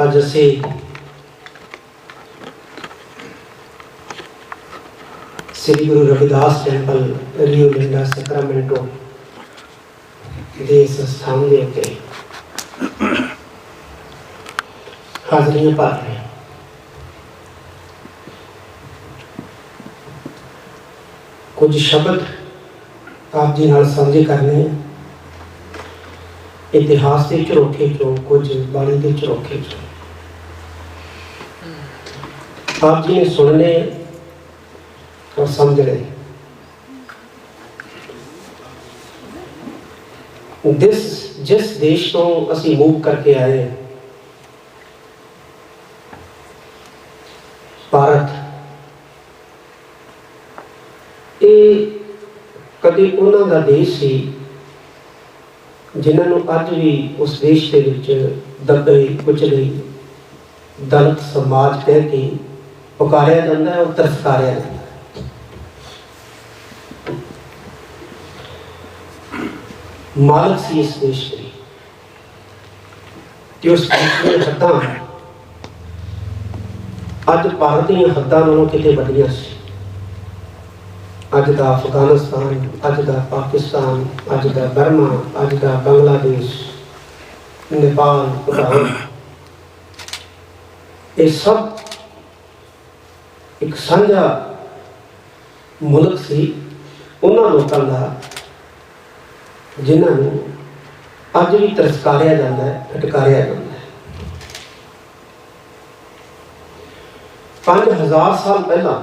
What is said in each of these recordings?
अज असी श्री गुरु रविदास टैंपल रियो लिंडा सैक्रामेंटो के इस स्थान के उत्ते हाजरियां भर रहे हैं। कुछ शब्द आप जी नाल साझे करने हैं। इतिहास के झरोखे चो, कुछ बाणी के झरोखे चो आप जी ने सुनने और समझने। जिस देश तो असी मूव करके आए हैं, भारत, ये कभी उन्हों का देश सी जिन्होंने अज भी उस देश के दबे कुचले दलित समाज कह के पुकारिया जाता है और तिरस्कारिया जाता है। मालक सी इस देश की उस देश में हद्दां अज भारत दी हद्दां नालों किते वड्डियां सी। अज का अफगानिस्तान, अज का पाकिस्तान, अज का बर्मा, अज का बांग्लादेश, नेपाल, भूटान, ये सब एक साझा मुल्क सी उन्होंने लोगों का जिन्होंने अज भी तिरस्कारिया जाता है, फटकारिया जाता है। 5000 साल पहला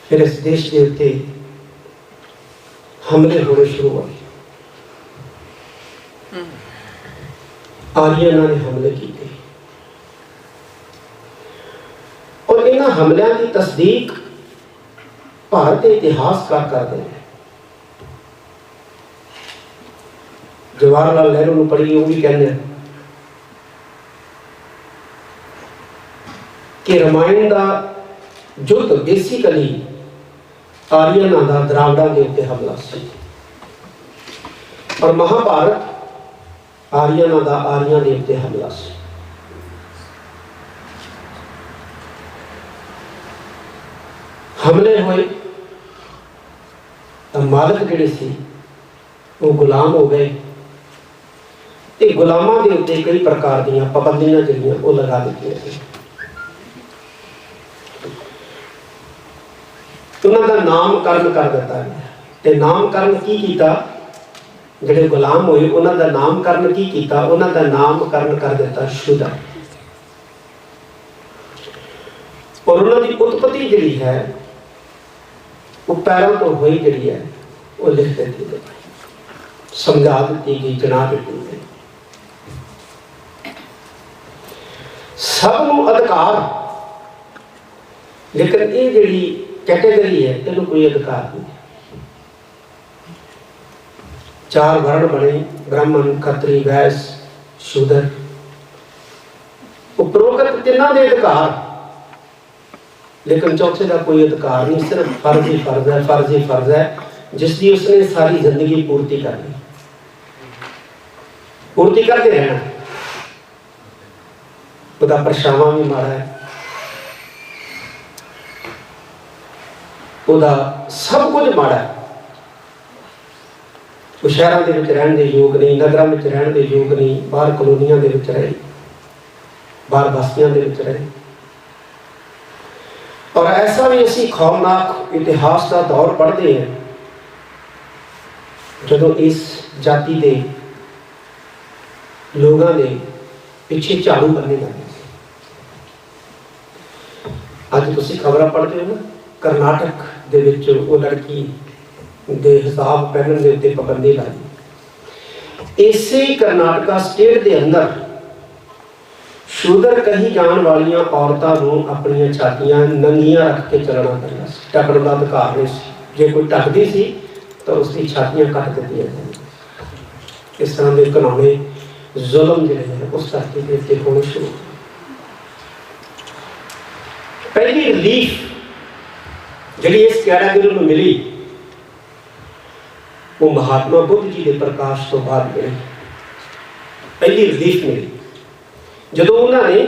फिर इस देश के उत्ते हमले होने शुरू हुए। आर्यना ने हमले किए और इन हमलों की तस्दीक भारत के इतिहासकार करते हैं। जवाहरलाल नेहरू ने पढ़ी, वो भी कहते हैं कि रामायण का युद्ध बेसिकली आर्यना का द्राविड़ा के उत्ते हमला से और महाभारत आर्यना का आर्या के उत्ते हमला से। हमले हुए तो मालिक जिहड़े सी वो गुलाम हो गए। तो गुलामां के उत्ते कई प्रकार दीयां पाबंदियां जिहड़ियां वो लगा दित्तियां गईयां। उन्होंने नामकरण कर दिता गया। ते नामकरण की कीता? जिहड़े गुलाम होए उन्होंने नामकरण की कीता? उन्होंने नामकरण कर दिता शूदर। और उन्होंने उत्पत्ति जिहड़ी है वो पैरों तो हुई जिहड़ी है वो लिख दी गई, समझा दी गई, जना दी गई। सबनों अधिकार, लेकिन ये जिहड़ी कैटेगरी है इन्हों कोई अधिकार नहीं। 4 वर्ण बने, ब्राह्मण, खत्री, वैश्य, शूद्र। उपरोक्त तिन्हां दे अधिकार, लेकिन चौथे का कोई अधिकार नहीं। सिर्फ फर्ज ही फर्ज है, फर्ज ही फर्ज है, जिसकी उसने सारी जिंदगी पूर्ति करनी, पूर्ति करके रहना। उसका परछावां भी माड़ा है, उसका सब कुछ माड़ा है। वो शहरों के रहने के योग नहीं, नगरों में रहने के योग नहीं, बाहर कॉलोनियां के रहे, बाहर बस्तियों के रहे। और ऐसा भी असी खौफनाक इतिहास का दौर पढ़ते हैं जो इस जाति के लोगों के पिछे झाड़ू बनने लगे। अज तुसी खबर पढ़ते हो ना, कर्नाटक दे विच वो लड़की दे हिसाब पहनने के उत्ते पाबंदी लाई। इसे कर्नाटका स्टेट के अंदर शूदर कही जाने वाली औरतों को अपनी छातियां नंगियां रख के चलना पैंदा सी। ढकण का अधिकार नहीं सी। जे कोई ढकदी सी तो उसकी छातियां कट दित्तियां जांदियां। इस तरह के घिनौने जुल्म जिहड़े हैं उस धरती के उत्ते होने शुरू। पहली रिलीफ जिहड़ी इस कैटेगरी में मिली वो महात्मा बुद्ध जी के प्रकाश तो बाद मिली। पहली रिलीफ मिली। ਜਦੋਂ ਉਹਨਾਂ ਨੇ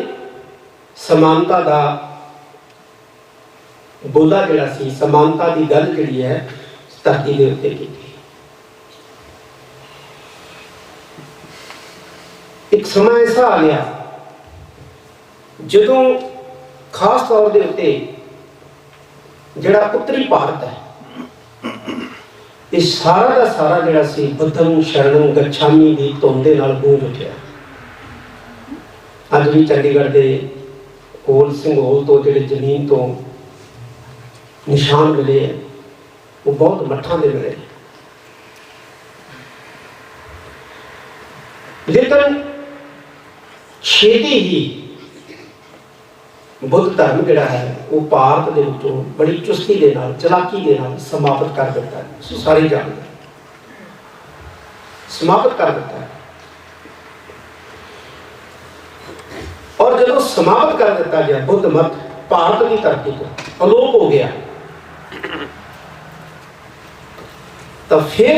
समानता का बोला जिहड़ा सी, समानता की गल जिहड़ी है धरती के उत्ते की। एक समय ऐसा आ गया जदों खास तौर के उत्ते जिहड़ा उत्तरी भारत है, ये सारा का सारा जिहड़ा सी बुद्धं शरणं गच्छामि की धुन दे नाल गूंज उठिया। अज भी चंडीगढ़ के कोल संघोल तो जिहड़े जमीन तो निशान मिले हैं वो बहुत मठां दे मिले। लेकिन छेती ही बुद्ध धर्म जिहड़ा है वो भारत दे विचों बड़ी चुस्ती दे नाल चलाकी दे नाल समाप्त कर दिता है। सारे जानते समाप्त कर दिता है। और जब समाप्त कर दिता गया बुद्ध मत भारत की धरती को अलोप हो गया, तो फिर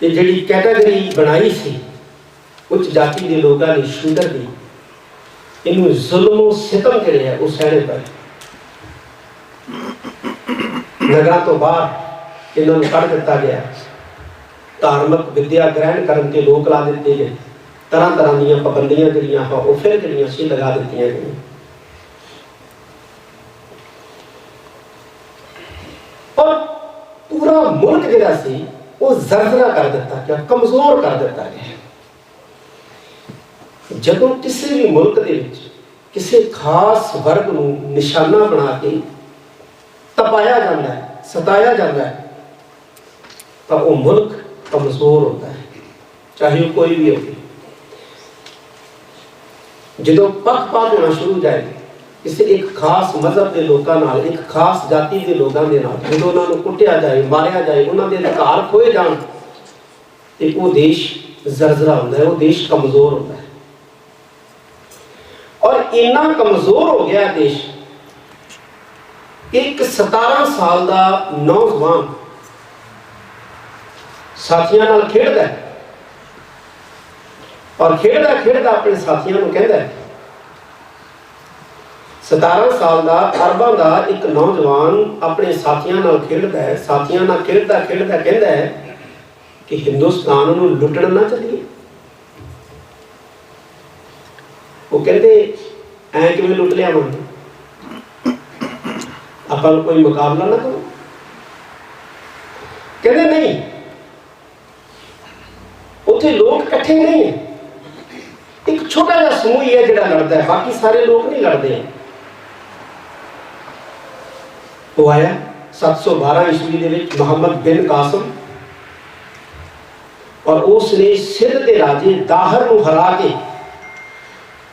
ये जिहड़ी कैटेगरी बनाई सी उच्च जाति के लोगों ने शूदर की, इन्हू जुल्म सितम जिहड़े है वो सहने पे नगर तो बाहर इन्होंने कढ़ दिता गया। धार्मिक विद्या ग्रहण करने के लोक ला दिते गए। तरह तरह दी पाबंदियां जिहड़ियां वो फिर जिहड़ियां सी लगा दित्तियां गईयां। और पूरा मुल्क जिहड़ा सी वो जर्जरा कर दिता गया, कमजोर कर दिता गया। जदों किसी भी मुल्क दे विच किसी खास वर्ग नूं निशाना बना के तपाया जाता है, सताया जाता है, तो वो मुल्क कमजोर होता है, चाहे वो कोई भी हो। जो पक्षपात होना शुरू हो जाए किसी एक खास मजहब के लोगों नाल, एक खास जाति के लोगों के नाल, जो उन्होंने कुटिया जाए, मारिया जाए, उन्होंने अधिकार खोए जान, तो वो देश जर्जरा होता है, वो देश कमजोर होता है। और इन्ना कमजोर हो गया देश, एक 17 साल का नौजवान साथियों नाल खेलता है और खेलता खेलता अपने साथियों को कहता है, 17 साल का अरबां का एक नौजवान अपने साथियों नाल खेलता है, साथियों नाल खेलता खेलता कहता है कि हिंदुस्तान नूं लुटण ना चलिए। वो कहते ऐ किवें लुट लिया मन आपां नूं कोई मुकाबला ना करो। कहते नहीं, उत्थे लोग इकट्ठे नहीं है, एक छोटा जिहा समूह ही है जिहड़ा लड़दा है, बाकी सारे लोग नहीं लड़ते हैं। वो आया 712 ईस्वी दे विच मुहम्मद बिन कासिम, और उसने सिंध के राजे दाहर नूं हरा के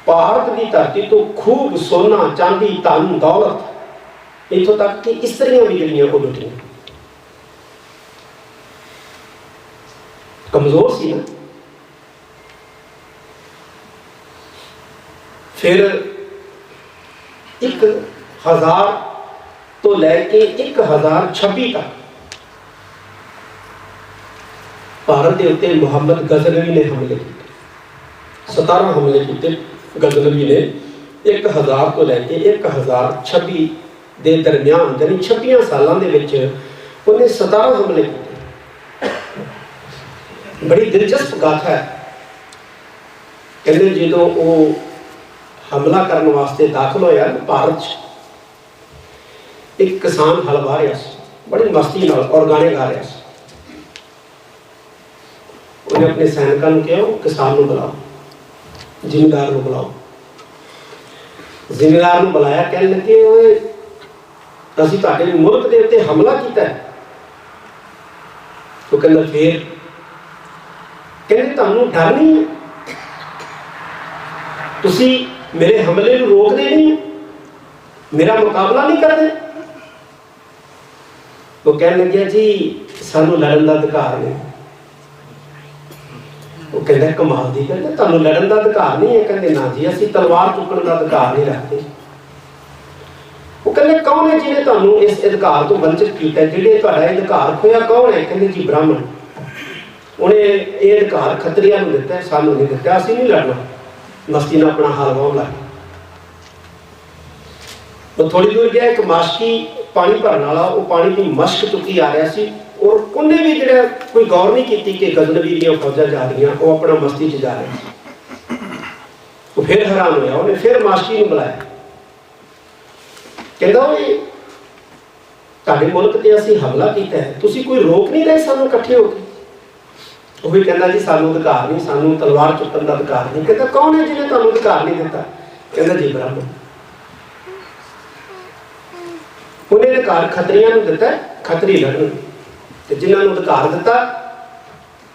भारत की धरती तो खूब सोना चांदी धन दौलत इत्थों तक कि स्त्रियां भी जिहड़ियां वो लुटियां। कमजोर सी ना। फिर 1000 तो लैके 1026 तक भारत के उत्ते मुहम्मद गजनवी ने हमले किए। 17 हमले किए गजनवी ने 1000 तो लैके 1026 के दरमियान, यानी 26 सालों के उन्हें 17 हमले किए। बड़ी दिलचस्प गाथा है। कहते जो वो हमला करने वास्ते दाखिल होया भारत, एक किसान हल वाह रहा, बड़ी मस्ती नाल और गाने गा रहा। उन्हें अपने सैनिकों को कहा किसान को बुलाओ, जिमीदार को बुलाओ। जिमीदार को बुलाया, कह लगे ओए असीं तुहाडे मुल्क दे उत्ते हमला किया। तो कहंदा फिर कहंदे तुहानूं डर नहीं है, तुसीं मेरे हमले को रोकदे नहीं, मेरा मुकाबला नहीं करते। तो कह लगे जी सानू लड़न का अधिकार नहीं। वो कहते कमाल दी, कहते तुहानू लड़न का अधिकार नहीं है। कहते ना जी असीं तलवार चुकण का अधिकार नहीं रखते। वो कहते कौन है जिन्हें तुहानू इस अधिकार तो वंचित किया, जिहड़े तुहाडा अधिकार खोया कौन है? कहते जी ब्राह्मण, उन्हें ये अधिकार खत्रियां नूं दिता है, सानू नहीं दिता, असीं नहीं लड़ना। मस्ती ने अपना हाल वाहन लग गया। वो थोड़ी दूर गया, एक माशकी पानी भरने वाला, वो पानी की मश्क चुकी आ रहा सी, और उन्हें भी जो कोई गौर नहीं की कि गजनबी दी फौजा जा रही, वो अपना मस्ती च जा रहे। वो फिर हैरान होया, उन्हें फिर माशकी ने बुलाया, कहता तुहाडे मुल्क ते असीं हमला किया है, तुसीं कोई रोक नहीं रहे सानूं इकट्ठे होके? वो भी कहता जी सानूं अधिकार नहीं, सानूं तलवार चुकन का अधिकार नहीं। कहता कौन है जिन्हें तुहानूं अधिकार नहीं दिता? कहता जी ब्राह्मण। उन्हें अधिकार खतरियां नूं दिता, खतरी लड़न, ते जिन्हां नूं अधिकार दिता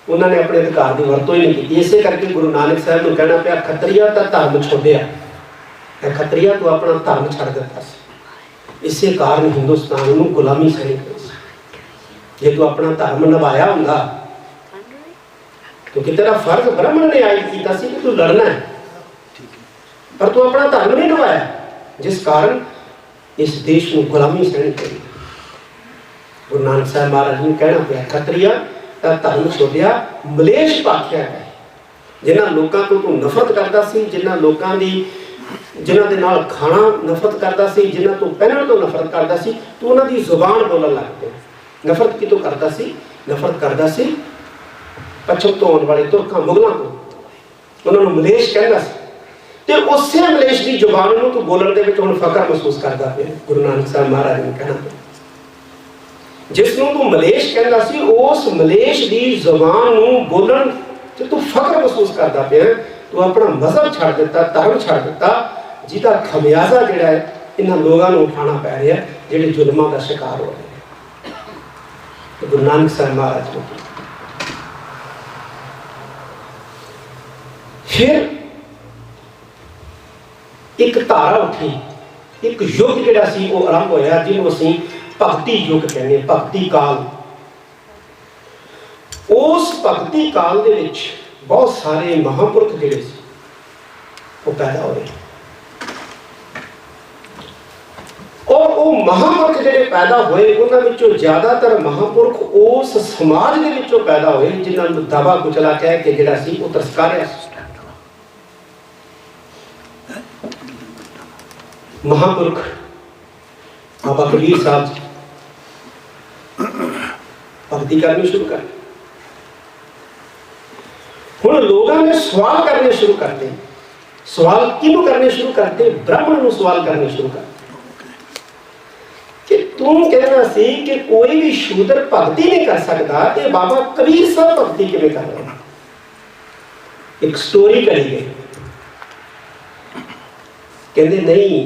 उन्होंने अपने अधिकार की वरतों ही नहीं की। इसे करके गुरु नानक साहब को कहना पिया, खतरिया तो धर्म छोड़िया, खतरिया तो अपना धर्म छड़ दिता। इसे कारण हिंदुस्तान को गुलामी सहनी पई। जे तू अपना धर्म निभाया हुंदा, क्योंकि तेरा फर्ज ब्राह्मण ने आयत किया कि तू लड़ना है, पर तू अपना धर्म नहीं निभाया, जिस कारण इस देश को गुलामी सहनी पई। गुरु नानक साहब महाराज ने कहना पिया, खतरिया तो धर्म छोड़िया, मलेश भाख्या है। जिन्हां लोगों को तू नफरत करता सी, जिन्हां लोगों की जिन्हां दे नाल खाना नफरत करता सी, जिन्हां तो पहनण तो नफरत करता सी, तो उन्हां दी जुबान बोलण लग पिया। नफरत कितों करता सी? नफरत करता सी पश्चिम तो आने वाले तुर्कां मुगलों को, उन्होंने मलेश कहता सी, ते उसे मलेश की जुबान नूं तू बोलण दे विच हुण फकर महसूस करदा पिया। गुरु नानक साहब महाराज ने कहना, जिसनूं तू मलेश कहता सी, उस मलेश की जुबान नूं बोलण ते तू फकर महसूस करदा पिया। तू अपना मजहब छड़ दिता, धर्म छड़ दिता, जिसका खमियाजा जिहड़ा है इन्हां लोगों को उठाना पै रहा है, जिहड़े जुल्मां का शिकार हो रहे हैं। तो गुरु नानक साहब महाराज को फिर एक धारा उठी, एक युग जिहड़ा सी वो आरंभ होया, जिन्होंने असीं भगती युग कहने, भगती काल। उस भगती काल दे विच बहुत सारे महापुरख जिहड़े सी वो पैदा होए, और वो महापुरख जिहड़े पैदा होए उन्हां विचों ज्यादातर महापुरख उस समाज दे विचों पैदा होए जिन्हां नूं दबा कुचला कह के जिहड़ा सी वो तस्कारिया। महापुरख बाबा कबीर साहब भक्ति करनी शुरू कर, हुण लोगों ने सवाल करने शुरू करते। सवाल किनू करने शुरू करते? ब्राह्मण नूं सवाल करने शुरू करते कि तू कहना सी कि कोई भी शूद्र भक्ति नहीं कर सकता, ये बाबा कबीर साहब भक्ति किवें कर रहे हैं? एक स्टोरी करी गई, कहते नहीं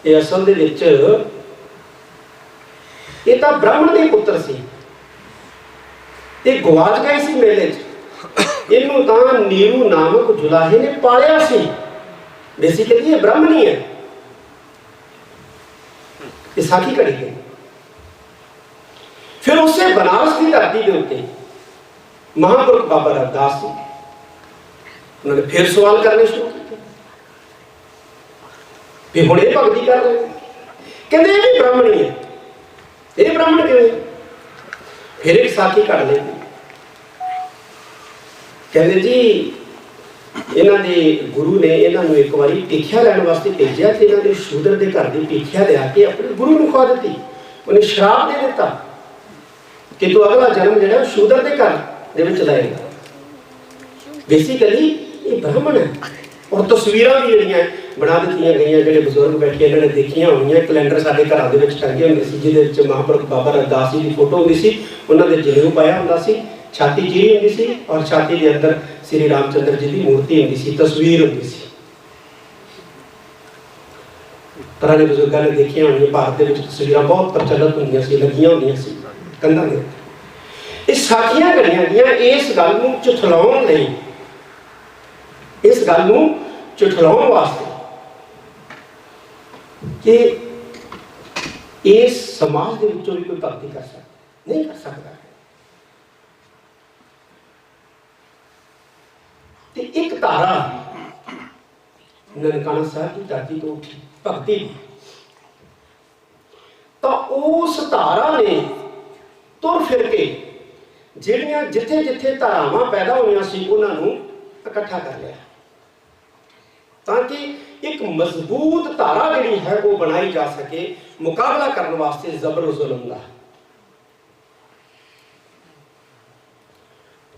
ये असल दे विच ये तो ब्राह्मण के पुत्र सी, ये गवाच गए सी मेले च, इनू तां नीरू नामक जुलाहे ने पालिया सी। बेसिकली ये ब्राह्मण ही है। साखी करी गई। फिर उससे बनारस की धरती के उत्ते महापुरुष बाबा रविदास जी, उन्होंने फिर सवाल करने शुरू किए भी हुण ये भगती कर रहे हैं, कहते ये भी ब्राह्मण ही है, ये ब्राह्मण किवें? फिर एक साखी कढ़ ली, कहते जी इन्हां दे गुरु ने इन्हां नूं एक बारी भीखिया लैण वास्ते भेजिया, ते इन्हां दे शूदर दे घर दी भीखिया लिया के अपने गुरु नूं खवा दित्ती। उन्हें श्राप दे दिता कि तू अगला जन्म जिहड़ा शूदर दे घर दे विच लएगा। बेसिकली ये ब्राह्मण है। और तस्वीरां भी जिहड़ियां बना दित्तियां गईयां, जिहड़े बजुर्ग बैठे इन्हां ने देखियां होणीआं। कैलेंडर साडे घरां दे विच टंगे हुंदे सी, जिहदे विच महापुरुष बाबा रविदास जी दी फोटो हुंदी सी, उन्हां दे जनेऊ पाया हुंदा सी, छाती चीरी हुंदी सी और छाती के अंदर श्री रामचंद्र जी की मूर्ति हुंदी सी, तस्वीर हुंदी सी। पुराने बुजुर्गों ने देखिया होनी, भारत के तस्वीर बहुत प्रचलित होंदियां सी, लगियां होंदियां सी कंधां दे। ये साखियां घड़ियां गईयां इस गल नूं झुठलाउण लई, इस गल नूं झुठलाउण वास्ते कि इस समाज दे विचों भी कोई भक्ति कर सकदा नहीं, कर सकदा। एक धारा ननकाना साहब की धरती तो उठी भक्ति, तो उस धारा ने तुर फिर के जिहड़ियां जिथे जिथे धारावां पैदा होईयां सी उन्हां नूं इकट्ठा कर लिया। ताकि एक मजबूत धारा जिहड़ी है वो बनाई जा सके मुकाबला करने वास्ते जबर जुल्म दा।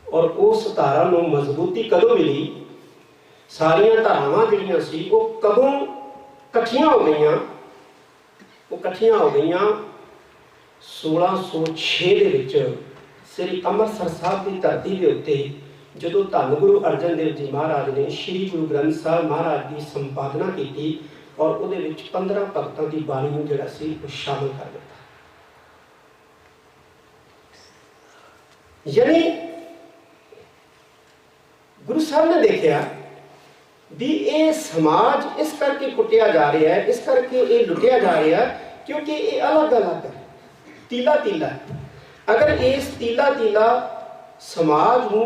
और उस धारा नूं मजबूती कदों मिली, सारियां धारावां जिहड़ियां सी वो कदों इकट्ठियां हो गईयां? वो इकट्ठियां हो गईयां 1606 दे विच श्री अमृतसर साहब की धरती के उत्ते जदों धन गुरु अर्जन देव जी महाराज ने श्री गुरु ग्रंथ साहब महाराज की संपादना की और उहदे विच 15 भगतां की बाणी नूं जिहड़ा सी वो शामिल कर दिता। यानी गुरु साहब ने देखा भी ये समाज इस करके कुटिया जा रहा है, इस करके ये लुटिया जा रहा है क्योंकि ये अलग अलग है, तीला तीला है। अगर इस तीला तीला समाज को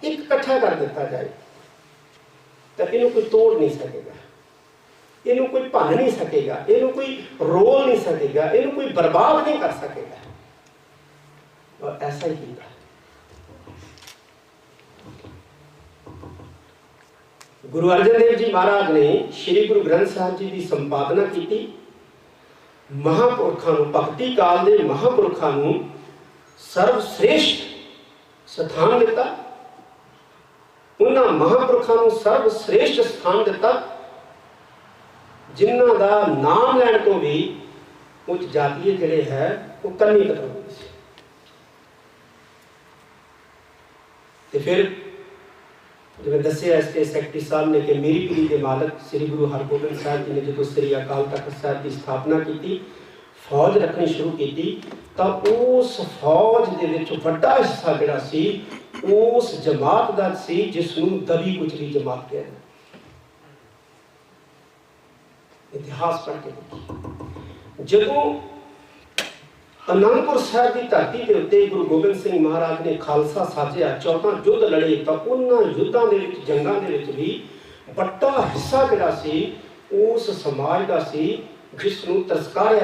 एक इकट्ठा कर दिता जाए तो इन्हों कोई तोड़ नहीं सकेगा, इन्हों कोई भन नहीं सकेगा, इन्हों कोई रोल नहीं सकेगा, इन्हों कोई बर्बाद नहीं कर सकेगा। और ऐसा ही किया। गुरु अर्जन देव जी महाराज ने श्री गुरु ग्रंथ साहब जी की संपादना की, महापुरखों को भगती काल के महापुरखों को सर्वश्रेष्ठ स्थान दिता, उन्होंने महापुरखों को सर्वश्रेष्ठ स्थान दिता जिन्हों का नाम लैन तो भी उच्च जातीय जिहड़े है वो कन्नी कतल हो गई। तो फिर जिवें दस्सिया इसके सैकटरी साहब ने कि मेरी पीढ़ी के मालक श्री गुरु हरगोबिंद साहब जी ने जो श्री अकाल तख्त साहब की स्थापना की, फौज रखनी शुरू की, तो उस फौज के विच वड्डा हिस्सा जिहड़ा सी उस जमात का सी जिसनूं दबी कुचली जमात कहते। इतिहास पढ़ के देखिए, जदों आनंदपुर साहब की धरती के उत्ते गुरु गोबिंद सिंह महाराज ने खालसा साजिया, 14 युद्ध लड़े, तो उन्होंने युद्धों के विच जंगां दे विच भी वड्डा हिस्सा जिहड़ा सी उस समाज का सी जिसनूं तस्कारिया